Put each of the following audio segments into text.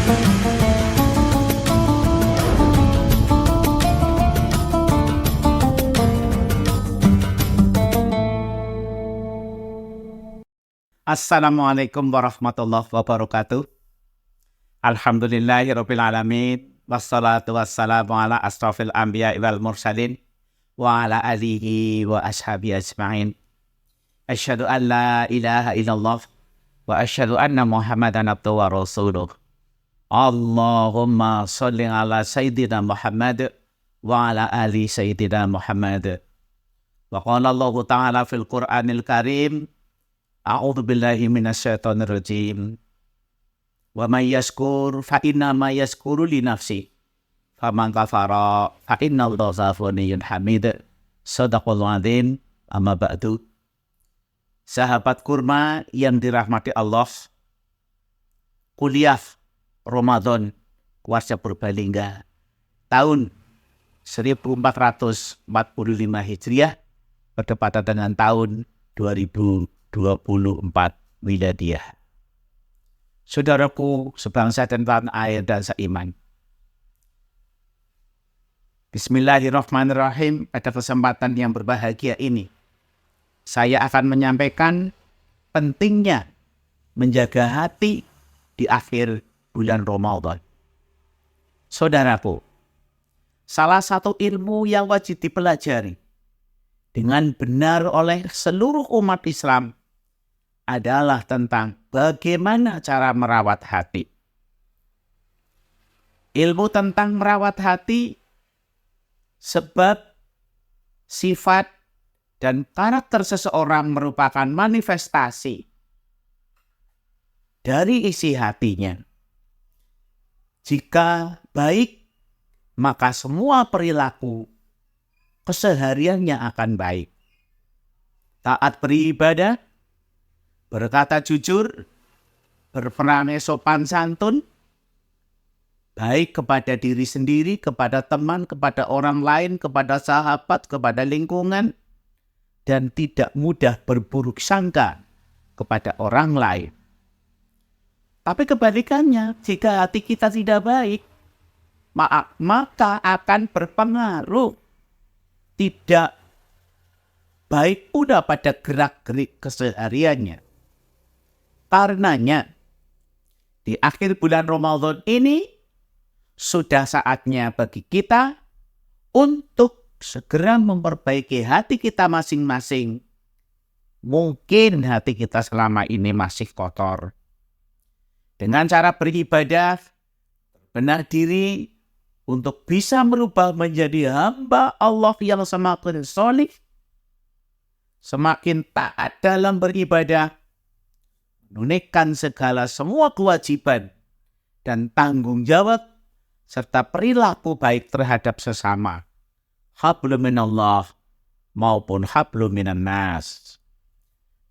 Assalamualaikum warahmatullahi wabarakatuh. Alhamdulillahirabbil alamin. Wassalatu wassalamu ala asrofil anbiya wal mursalin wa ala alihi wa ashabi ajma'in. Asyhadu an la ilaha illallah wa asyhadu anna Muhammadan abduhu wa rasuluh. Allahumma sholli ala sayyidina Muhammad wa ala ali sayyidina Muhammad. Wa qala Allah ta'ala fil Qur'anil Karim, a'udzu billahi minasyaitonir rajim. Wa may yashkur fa inna ma yashkuru li nafsi. Faman kafara fa innallaha ghafurun hamid. Shadaqallahu adzim. Amma ba'du. Sahabat kurma yang dirahmati Allah, kuliah Ramadan Warsa Purbalingga tahun 1445 Hijriah bertepatan dengan tahun 2024 Miladiah. Saudaraku sebangsa dan tanah air dan seiman, Bismillahirrahmanirrahim. Pada kesempatan yang berbahagia ini, saya akan menyampaikan pentingnya menjaga hati di akhir bulan Ramadan. Saudaraku, salah satu ilmu yang wajib dipelajari dengan benar oleh seluruh umat Islam adalah tentang bagaimana cara merawat hati. Ilmu tentang merawat hati, sebab, sifat, dan karakter seseorang merupakan manifestasi dari isi hatinya. Jika baik, maka semua perilaku kesehariannya akan baik. Taat beribadah, berkata jujur, berperangai sopan santun, baik kepada diri sendiri, kepada teman, kepada orang lain, kepada sahabat, kepada lingkungan, dan tidak mudah berburuk sangka kepada orang lain. Tapi kebalikannya, jika hati kita tidak baik, maka akan berpengaruh tidak baik pula pada gerak-gerik kesehariannya. Karenanya, di akhir bulan Ramadan ini, sudah saatnya bagi kita untuk segera memperbaiki hati kita masing-masing. Mungkin hati kita selama ini masih kotor. Dengan cara beribadah, benar diri untuk bisa merubah menjadi hamba Allah yang semakin solih, semakin taat dalam beribadah, menunaikan segala semua kewajiban dan tanggung jawab, serta perilaku baik terhadap sesama, hablum minallah maupun hablum minan nas.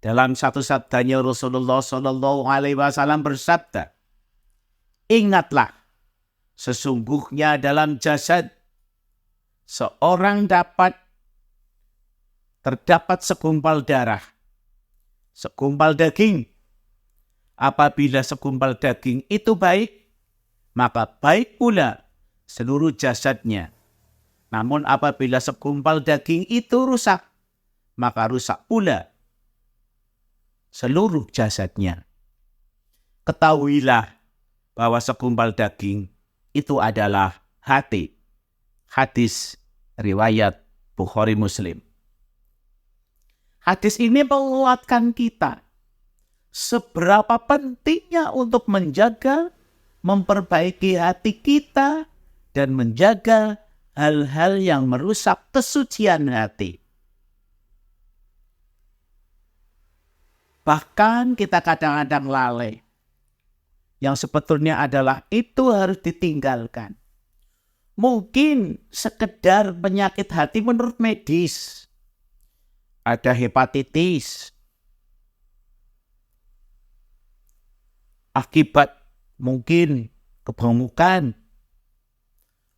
Dalam satu sabdanya Rasulullah SAW bersabda, ingatlah, sesungguhnya dalam jasad seorang terdapat segumpal darah, segumpal daging. Apabila segumpal daging itu baik, maka baik pula seluruh jasadnya. Namun apabila segumpal daging itu rusak, maka rusak pula seluruh jasadnya. Ketahuilah bahwa segumpal daging itu adalah hati. Hadis riwayat Bukhari Muslim. Hadis ini menguatkan kita seberapa pentingnya untuk menjaga, memperbaiki hati kita, dan menjaga hal-hal yang merusak kesucian hati. Bahkan kita kadang-kadang lalai. Yang sebetulnya adalah itu harus ditinggalkan. Mungkin sekedar penyakit hati menurut medis. Ada hepatitis. Akibat mungkin kegemukan,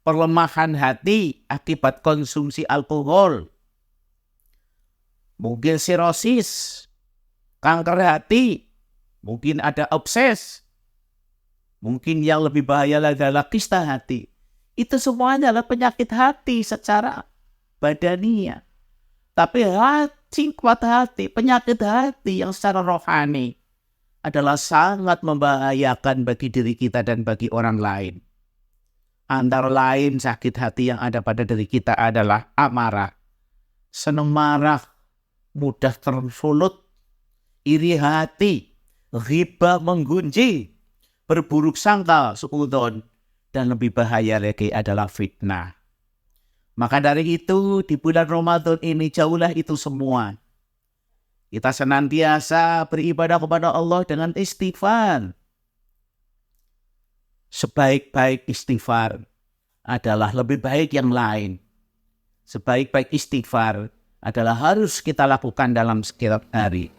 perlemahan hati akibat konsumsi alkohol, mungkin sirosis, kanker hati, mungkin ada obses, Mungkin yang lebih bahaya adalah kista hati. Itu semuanya adalah penyakit hati secara badania. Tapi sifat hati, penyakit hati yang secara rohani adalah sangat membahayakan bagi diri kita dan bagi orang lain. Antara lain sakit hati yang ada pada diri kita adalah amarah, senang marah, mudah tersulut, iri hati, ghibah menggunjing, berburuk sangka, suudzon, dan lebih bahaya lagi adalah fitnah. Maka dari itu di bulan Ramadan ini jauhlah itu semua. Kita senantiasa beribadah kepada Allah dengan istighfar. Sebaik-baik istighfar adalah lebih baik yang lain. Sebaik-baik istighfar adalah harus kita lakukan dalam setiap hari.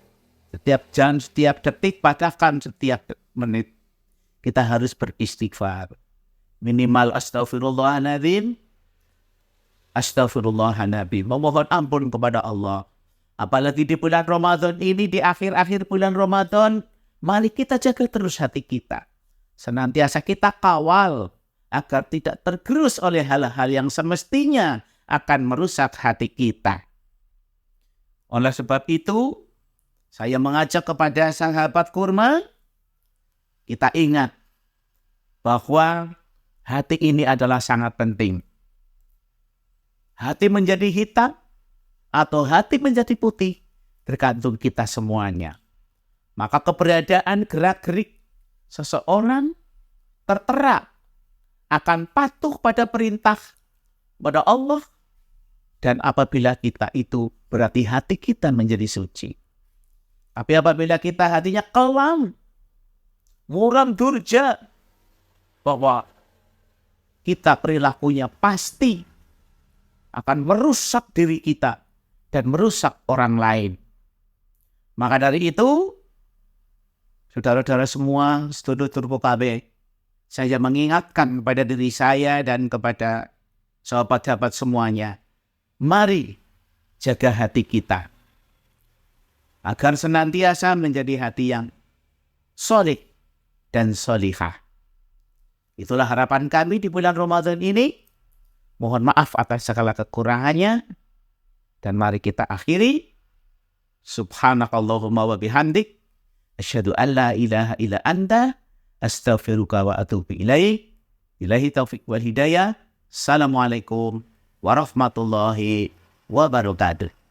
Setiap jam, setiap detik, bahkan setiap menit. Kita harus beristighfar. Minimal astaghfirullahaladzim. Astaghfirullahaladzim. Memohon ampun kepada Allah. Apalagi di bulan Ramadan ini, di akhir-akhir bulan Ramadan, mari kita jaga terus hati kita. Senantiasa kita kawal agar tidak tergerus oleh hal-hal yang semestinya akan merusak hati kita. Oleh sebab itu, saya mengajak kepada sahabat kurma, kita ingat bahwa hati ini adalah sangat penting. Hati menjadi hitam atau hati menjadi putih, tergantung kita semuanya. Maka keberadaan gerak-gerik seseorang tertera akan patuh pada perintah pada Allah, dan apabila kita itu berarti hati kita menjadi suci. Tapi apabila kita hatinya kelam, muram durja, bahwa kita perilakunya pasti akan merusak diri kita dan merusak orang lain. Maka dari itu, saudara-saudara semua, sedulur-sedulurku KB, saya mengingatkan kepada diri saya dan kepada sahabat-sahabat semuanya, mari jaga hati kita agar senantiasa menjadi hati yang soleh dan solihah. Itulah harapan kami di bulan Ramadan ini. Mohon maaf atas segala kekurangannya, dan mari kita akhiri. Subhanakallahumma wa bihamdik, asyhadu an la ilaha illa anta, astaghfiruka wa atubu ilaik. Billahi taufiq wal hidayah. Assalamualaikum warahmatullahi wabarakatuh.